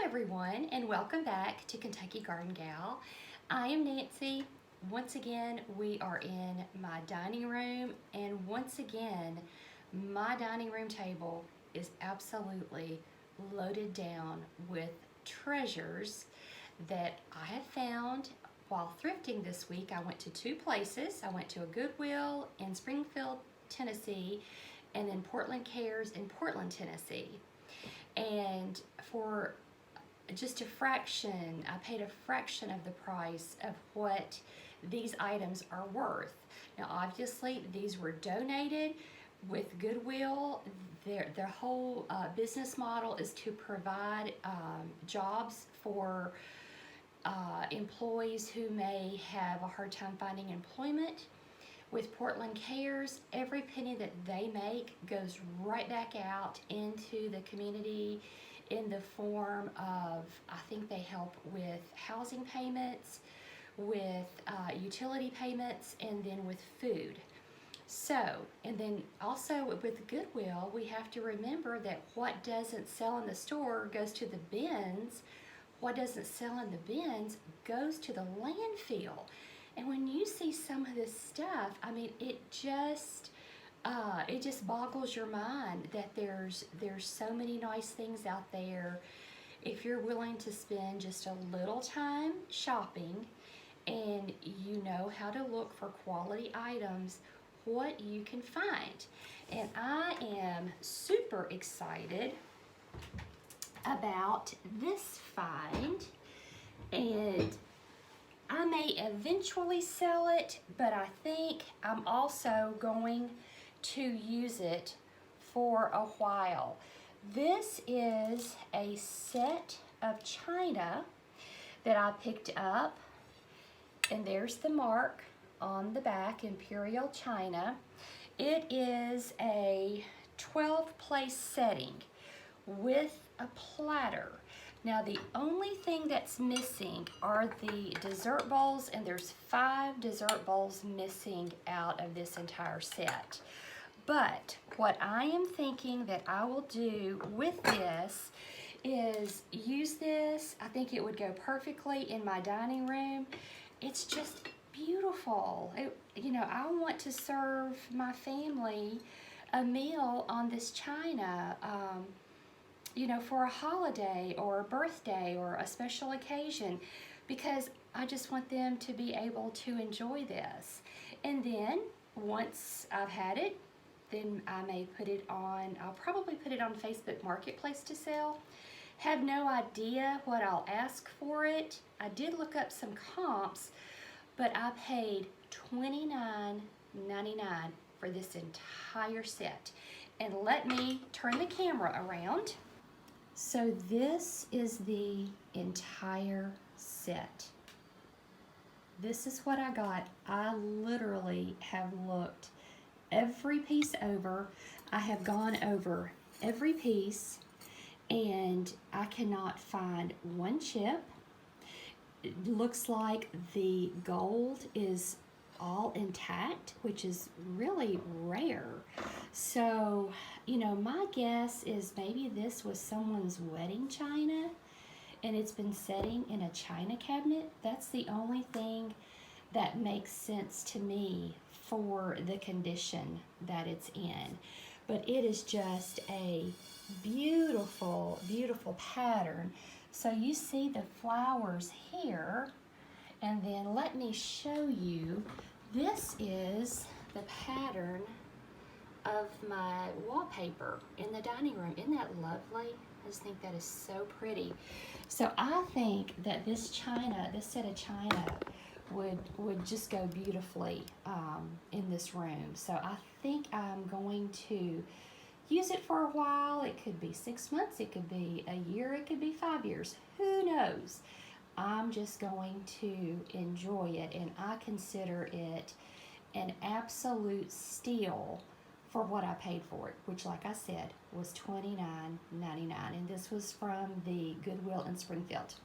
everyone, and welcome back to Kentucky Garden Gal. I am Nancy. Once again, we are in my dining room, and once again, my dining room table is absolutely loaded down with treasures that I have found while thrifting this week. I went to two places. I went to a Goodwill in Springfield, Tennessee, and then Portland Cares in Portland, Tennessee. And for just a fraction, I paid a fraction of the price of what these items are worth. Now obviously these were donated with Goodwill. Their whole business model is to provide jobs for employees who may have a hard time finding employment. With Portland Cares, every penny that they make goes right back out into the community in the form of, I think they help with housing payments, with utility payments, and then with food. So, and then also with Goodwill, we have to remember that what doesn't sell in the store goes to the bins. What doesn't sell in the bins goes to the landfill. And when you see some of this stuff, I mean, it just boggles your mind that there's so many nice things out there. If you're willing to spend just a little time shopping and you know how to look for quality items, what you can find. And I am super excited about this find, and I may eventually sell it, but I think I'm also going to use it for a while. This is a set of china that I picked up, and there's the mark on the back, Imperial China. It is a 12-place setting with a platter. Now the only thing that's missing are the dessert bowls, and there's 5 dessert bowls missing out of this entire set. But what I am thinking that I will do with this is use this. I think it would go perfectly in my dining room. It's just beautiful. You know, I want to serve my family a meal on this china, you know, for a holiday or a birthday or a special occasion, because I just want them to be able to enjoy this. And then once I've had it, then I may put it on, I'll probably put it on Facebook Marketplace to sell. Have no idea what I'll ask for it. I did look up some comps, but I paid $29.99 for this entire set. And let me turn the camera around. So this is the entire set. This is what I got. I literally have looked every piece over. I have gone over every piece, and I cannot find one chip. It looks like the gold is all intact, which is really rare. So, you know, my guess is maybe this was someone's wedding china and it's been sitting in a china cabinet. That's the only thing that makes sense to me for the condition that it's in. But it is just a beautiful, beautiful pattern. So you see the flowers here, and then let me show you. This is the pattern of my wallpaper in the dining room. Isn't that lovely? I just think that is so pretty. So I think that this china, this set of china, would just go beautifully in this room. So I think I'm going to use it for a while. It could be 6 months, it could be a year, it could be 5 years. Who knows? I'm just going to enjoy it, and I consider it an absolute steal for what I paid for it, which, like I said, was $29.99, and this was from the Goodwill in Springfield.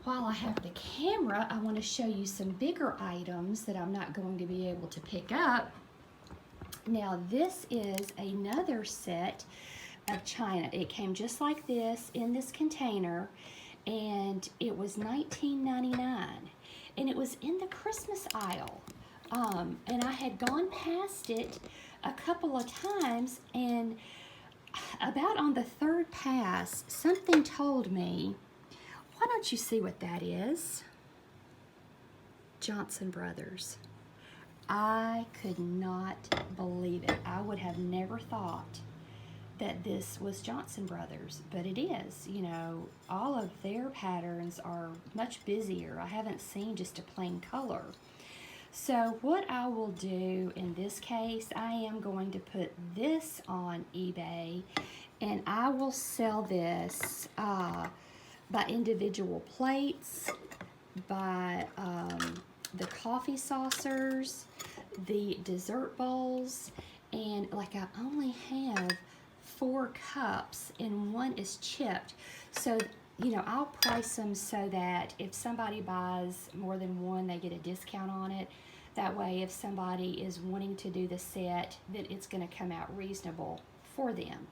While I have the camera, I want to show you some bigger items that I'm not going to be able to pick up. Now this is another set of china. It came just like this in this container, and it was $19.99, and it was in the Christmas aisle. And I had gone past it a couple of times, and about on the third pass, something told me, why don't you see what that is? Johnson Brothers. I could not believe it. I would have never thought that this was Johnson Brothers, but it is. You know, all of their patterns are much busier. I haven't seen just a plain color. So what I will do in this case, I am going to put this on eBay, and I will sell this by individual plates, by the coffee saucers, the dessert bowls, and like I only have 4 cups and one is chipped. So, you know, I'll price them so that if somebody buys more than one, they get a discount on it. That way, if somebody is wanting to do the set, then it's going to come out reasonable for them.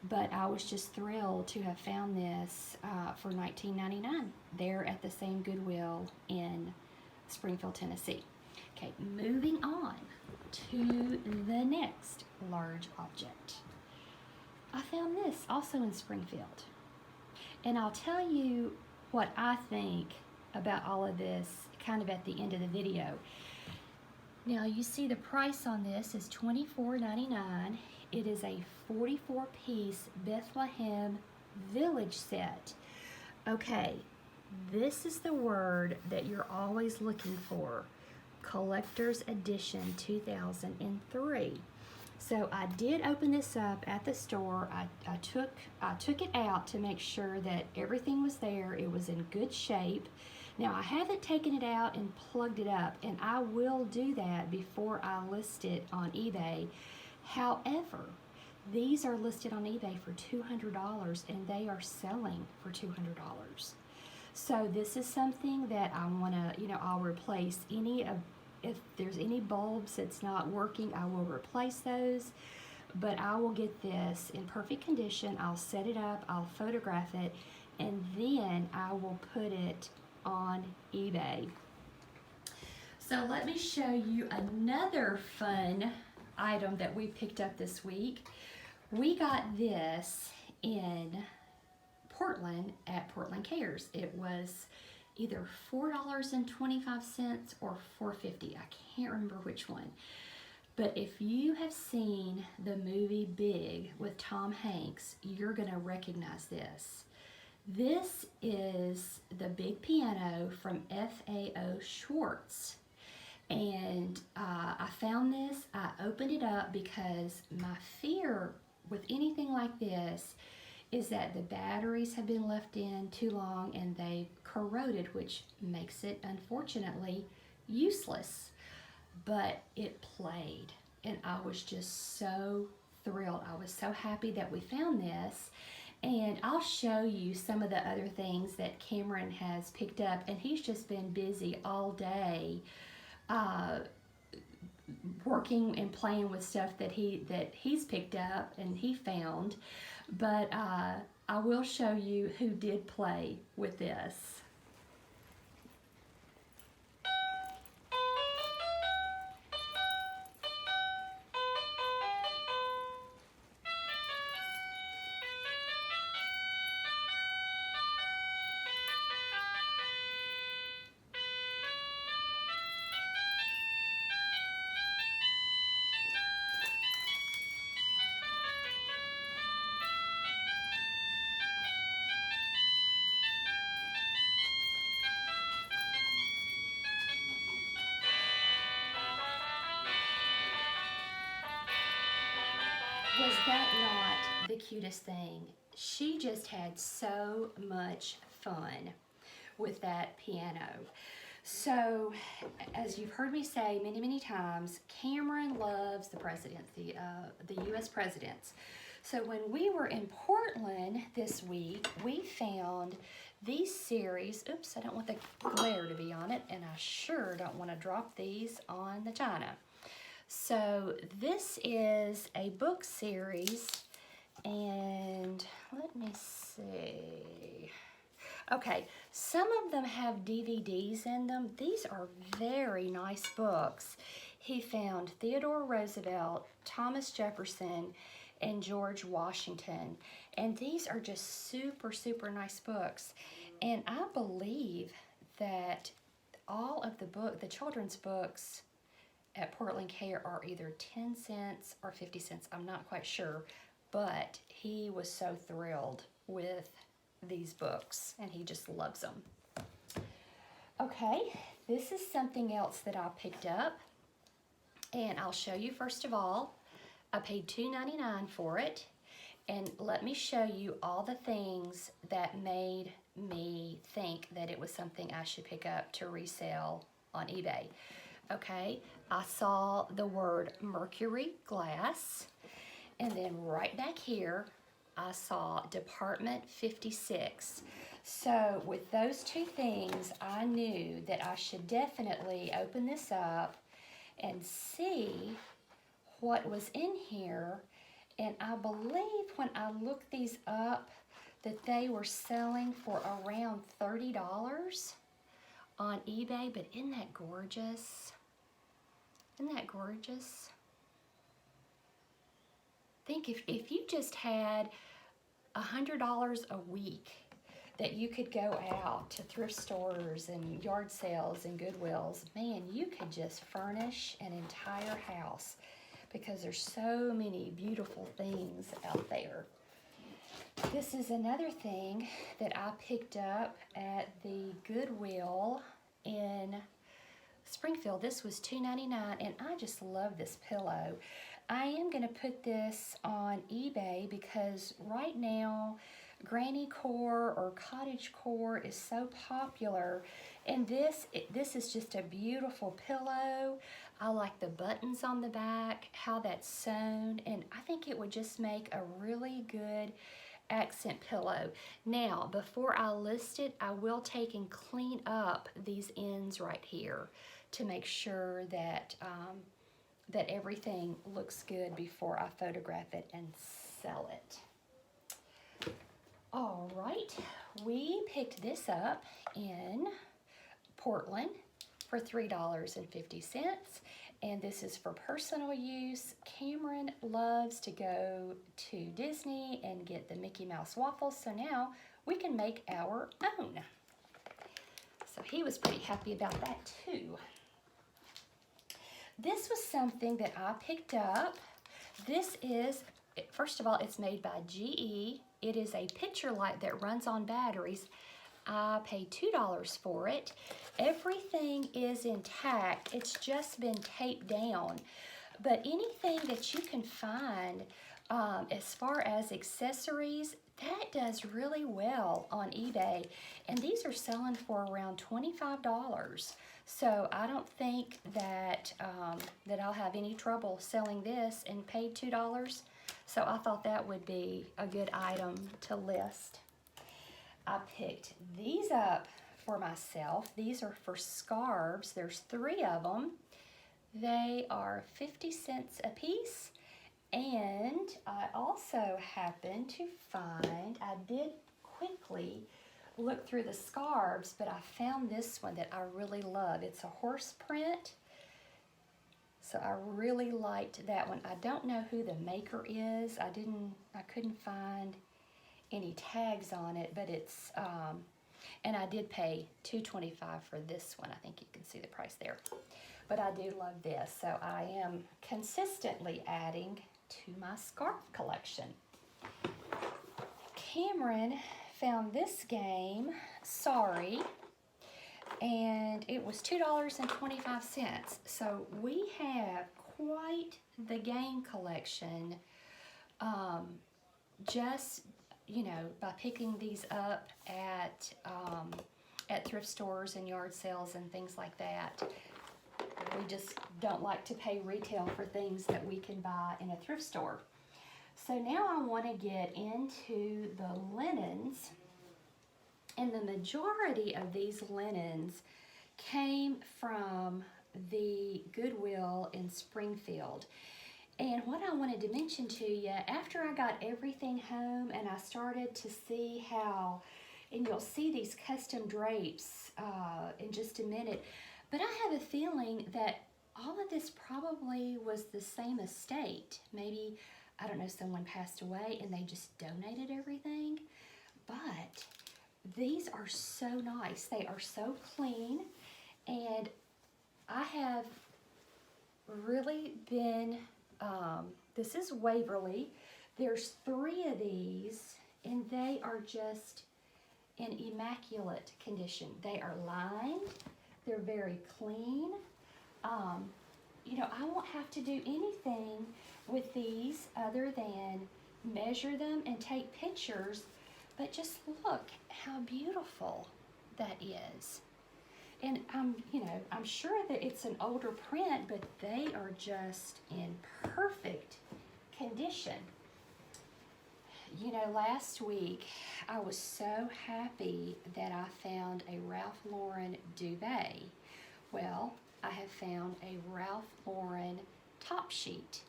But I was just thrilled to have found this for $19.99 there at the same Goodwill in Springfield, Tennessee. Okay, moving on to the next large object. I found this also in Springfield. And I'll tell you what I think about all of this kind of at the end of the video. Now you see the price on this is $24.99. It is a 44-piece Bethlehem Village set. Okay, this is the word that you're always looking for. Collector's Edition 2003. So I did open this up at the store. I took it out to make sure that everything was there. It was in good shape. Now I haven't taken it out and plugged it up, and I will do that before I list it on eBay. However, these are listed on eBay for $200, and they are selling for $200. So this is something that I want to, you know, I'll replace if there's any bulbs that's not working, I will replace those. But I will get this in perfect condition. I'll set it up, I'll photograph it, and then I will put it on eBay. So let me show you another fun item that we picked up this week. We got this in Portland at Portland Cares. It was either $4.25 or $4.50. I can't remember which one. But if you have seen the movie Big with Tom Hanks, you're gonna recognize this. This is the big piano from F.A.O. Schwarz. And I found this, I opened it up because my fear with anything like this is that the batteries have been left in too long and they've corroded, which makes it, unfortunately, useless. But it played, and I was just so thrilled. I was so happy that we found this. And I'll show you some of the other things that Cameron has picked up, and he's just been busy all day working and playing with stuff that he's picked up and he found. But I will show you who did play with this. Was that not the cutest thing? She just had so much fun with that piano. So, as you've heard me say many, many times, Cameron loves the presidents, the U.S. presidents. So when we were in Portland this week, we found these series. Oops, I don't want the glare to be on it, and I sure don't want to drop these on the china. So this is a book series, And let me see. Okay, some of them have DVDs in them. These are very nice books. He found Theodore Roosevelt, Thomas Jefferson, and George Washington. And these are just super, super nice books. And I believe that all of the children's books at Portland Care are either 10 cents or 50 cents. I'm not quite sure. But he was so thrilled with these books, and he just loves them. Okay, this is something else that I picked up, and I'll show you first of all. I paid $2.99 for it, and let me show you all the things that made me think that it was something I should pick up to resell on eBay. Okay, I saw the word mercury glass, and then right back here, I saw Department 56. So with those two things, I knew that I should definitely open this up and see what was in here. And I believe when I looked these up that they were selling for around $30 on eBay. But isn't that gorgeous? Isn't that gorgeous? Think if you just had $100 a week that you could go out to thrift stores and yard sales and Goodwills, man, you could just furnish an entire house because there's so many beautiful things out there. This is another thing that I picked up at the Goodwill in Springfield. This was $2.99, and I just love this pillow. I am going to put this on eBay because right now granny core or cottage core is so popular, and this is just a beautiful pillow. I like the buttons on the back, how that's sewn, and I think it would just make a really good accent pillow. Now, before I list it, I will take and clean up these ends right here to make sure that that everything looks good before I photograph it and sell it. All right, we picked this up in Portland for $3.50, and this is for personal use. Cameron loves to go to Disney and get the Mickey Mouse waffles, so now we can make our own. So he was pretty happy about that too. This was something that I picked up. This is, first of all, it's made by GE. It is a picture light that runs on batteries. I paid $2 for it. Everything is intact. It's just been taped down. But anything that you can find as far as accessories, that does really well on eBay. And these are selling for around $25. So I don't think that, that I'll have any trouble selling this, and paid $2. So I thought that would be a good item to list. I picked these up for myself. These are for scarves. There's 3 of them. They are 50 cents a piece. And I also happened to find, I did quickly look through the scarves, but I found this one that I really love. It's a horse print. So I really liked that one. I don't know who the maker is. I couldn't find any tags on it, but it's, and I did pay $2.25 for this one. I think you can see the price there. But I do love this, so I am consistently adding to my scarf collection. Cameron found this game, Sorry, and it was $2.25. So we have quite the game collection, just, you know, by picking these up at thrift stores and yard sales and things like that. We just don't like to pay retail for things that we can buy in a thrift store. So now I want to get into the linens, and the majority of these linens came from the Goodwill in Springfield. And what I wanted to mention to you, after I got everything home and I started to see how, and you'll see these custom drapes in just a minute, but I have a feeling that all of this probably was the same estate. Maybe, I don't know, someone passed away and they just donated everything. But these are so nice. They are so clean. And I have really been, this is Waverly. There's 3 of these and they are just in immaculate condition. They are lined. They're very clean. You know, I won't have to do anything with these other than measure them and take pictures, but just look how beautiful that is. And you know, I'm sure that it's an older print, but they are just in perfect condition. You know, last week I was so happy that I found a Ralph Lauren duvet. Well, I have found a Ralph Lauren top sheet.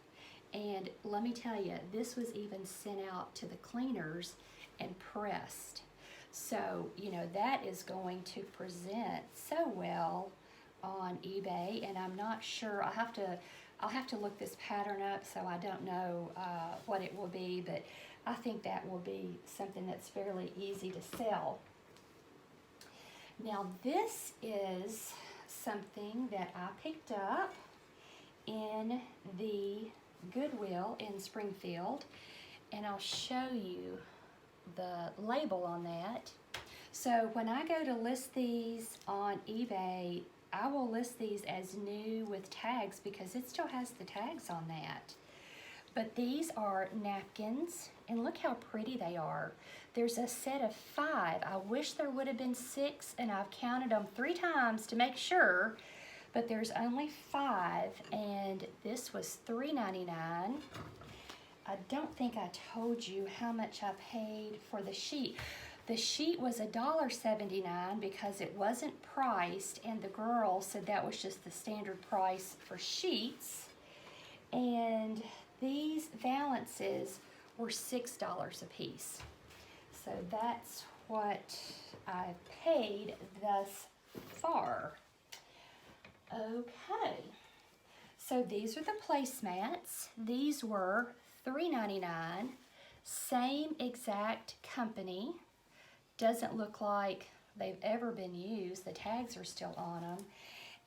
And let me tell you, this was even sent out to the cleaners and pressed. So, you know, that is going to present so well on eBay, and I'm not sure, I'll have to look this pattern up, so I don't know what it will be, but I think that will be something that's fairly easy to sell. Now, this is something that I picked up in the Goodwill in Springfield, and I'll show you the label on that. So when I go to list these on eBay, I will list these as new with tags because it still has the tags on that. But these are napkins, and look how pretty they are. There's a set of 5. I wish there would have been 6, and I've counted them 3 times to make sure, but there's only 5, and this was $3.99. I don't think I told you how much I paid for the sheet. The sheet was $1.79 because it wasn't priced, and the girl said that was just the standard price for sheets. And these valances were $6 a piece. So that's what I paid thus far. Okay, so these are the placemats. These were $3.99, same exact company. Doesn't look like they've ever been used. The tags are still on them.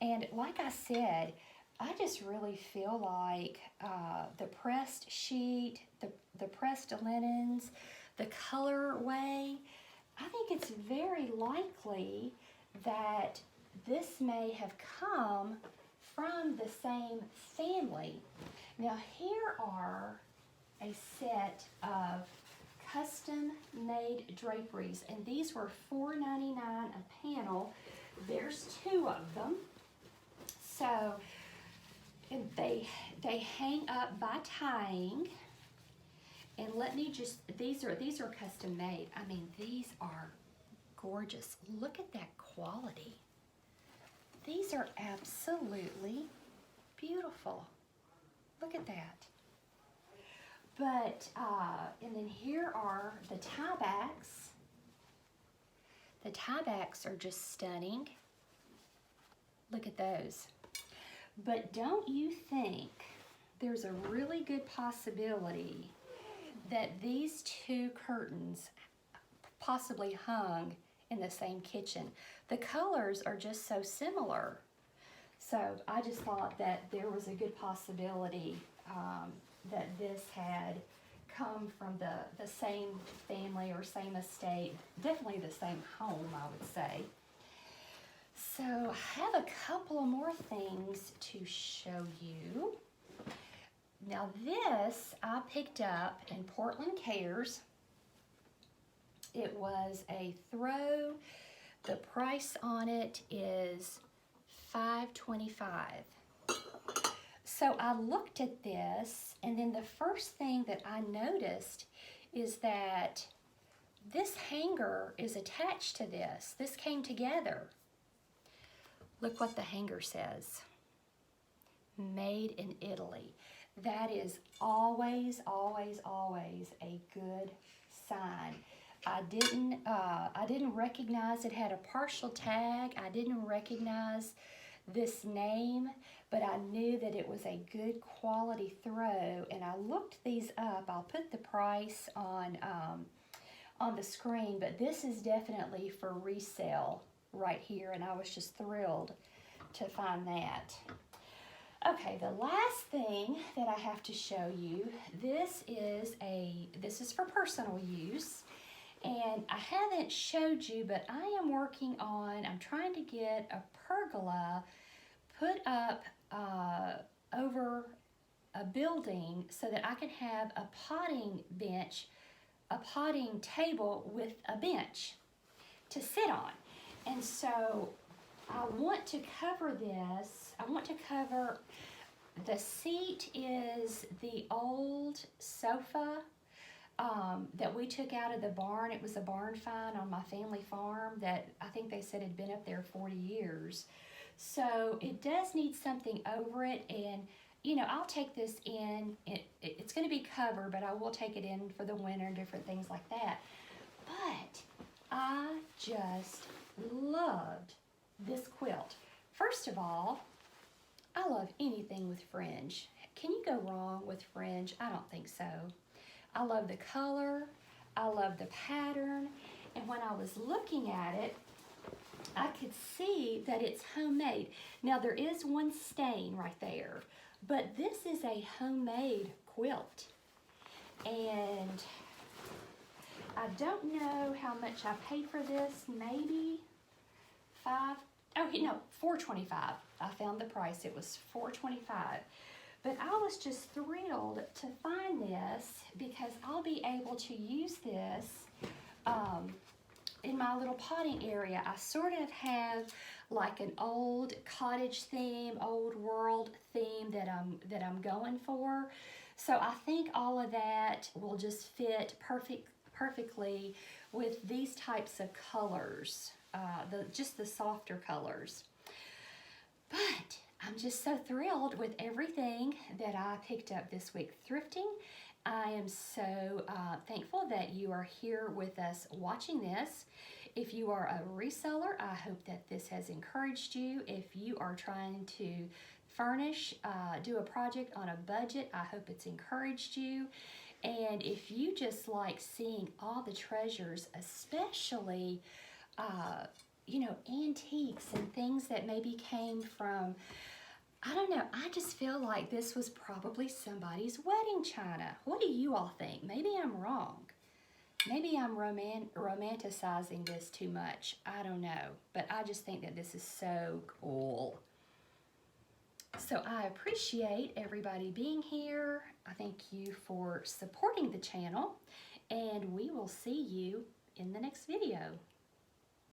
And like I said, I just really feel like the pressed sheet, the pressed linens, the colorway, I think it's very likely that this may have come from the same family. Now here are a set of custom-made draperies, and these were $4.99 a panel. There's 2 of them. So they hang up by tying. And let me just, these are custom made. I mean, these are gorgeous. Look at that quality. These are absolutely beautiful. Look at that. But, and then here are the tiebacks. The tiebacks are just stunning. Look at those. But don't you think there's a really good possibility that these 2 curtains possibly hung in the same kitchen? The colors are just so similar. So I just thought that there was a good possibility that this had come from the same family or same estate, definitely the same home, I would say. So I have a couple of more things to show you. Now this I picked up in Portland Cares. It was a throw. The price on it is $5.25. So I looked at this, and then the first thing that I noticed is that this hanger is attached to this. This came together. Look what the hanger says. Made in Italy. that is always, always, always a good sign. I didn't recognize it had a partial tag. I didn't recognize this name, but I knew that it was a good quality throw, and I looked these up. I'll put the price on the screen, but this is definitely for resale right here, and I was just thrilled to find that. Okay, the last thing that I have to show you, this is for personal use, and I haven't showed you, but I'm trying to get a pergola put up over a building so that I can have a potting table with a bench to sit on. And so I want to cover this. I want to cover, the seat is the old sofa that we took out of the barn. It was a barn find on my family farm that I think they said had been up there 40 years. So it does need something over it, and you know, I'll take this in. It's going to be covered, but I will take it in for the winter and different things like that. But I just loved this quilt. First of all, I love anything with fringe. Can you go wrong with fringe? I don't think so. I love the color. I love the pattern. And when I was looking at it, I could see that it's homemade. Now there is one stain right there, but this is a homemade quilt. And I don't know how much I paid for this, maybe $4.25. I found the price, it was $4.25. But I was just thrilled to find this because I'll be able to use this in my little potting area. I sort of have like an old cottage theme, old world theme that I'm going for. So I think all of that will just fit perfectly with these types of colors, just the softer colors. But I'm just so thrilled with everything that I picked up this week thrifting. I am so thankful that you are here with us watching this. If you are a reseller, I hope that this has encouraged you. If you are trying to furnish, do a project on a budget, I hope it's encouraged you. And if you just like seeing all the treasures, especially antiques and things that maybe came from, I don't know, I just feel like this was probably somebody's wedding china. What do you all think? Maybe I'm wrong. Maybe I'm romanticizing this too much. I don't know. But I just think that this is so cool. So I appreciate everybody being here. I thank you for supporting the channel. And we will see you in the next video.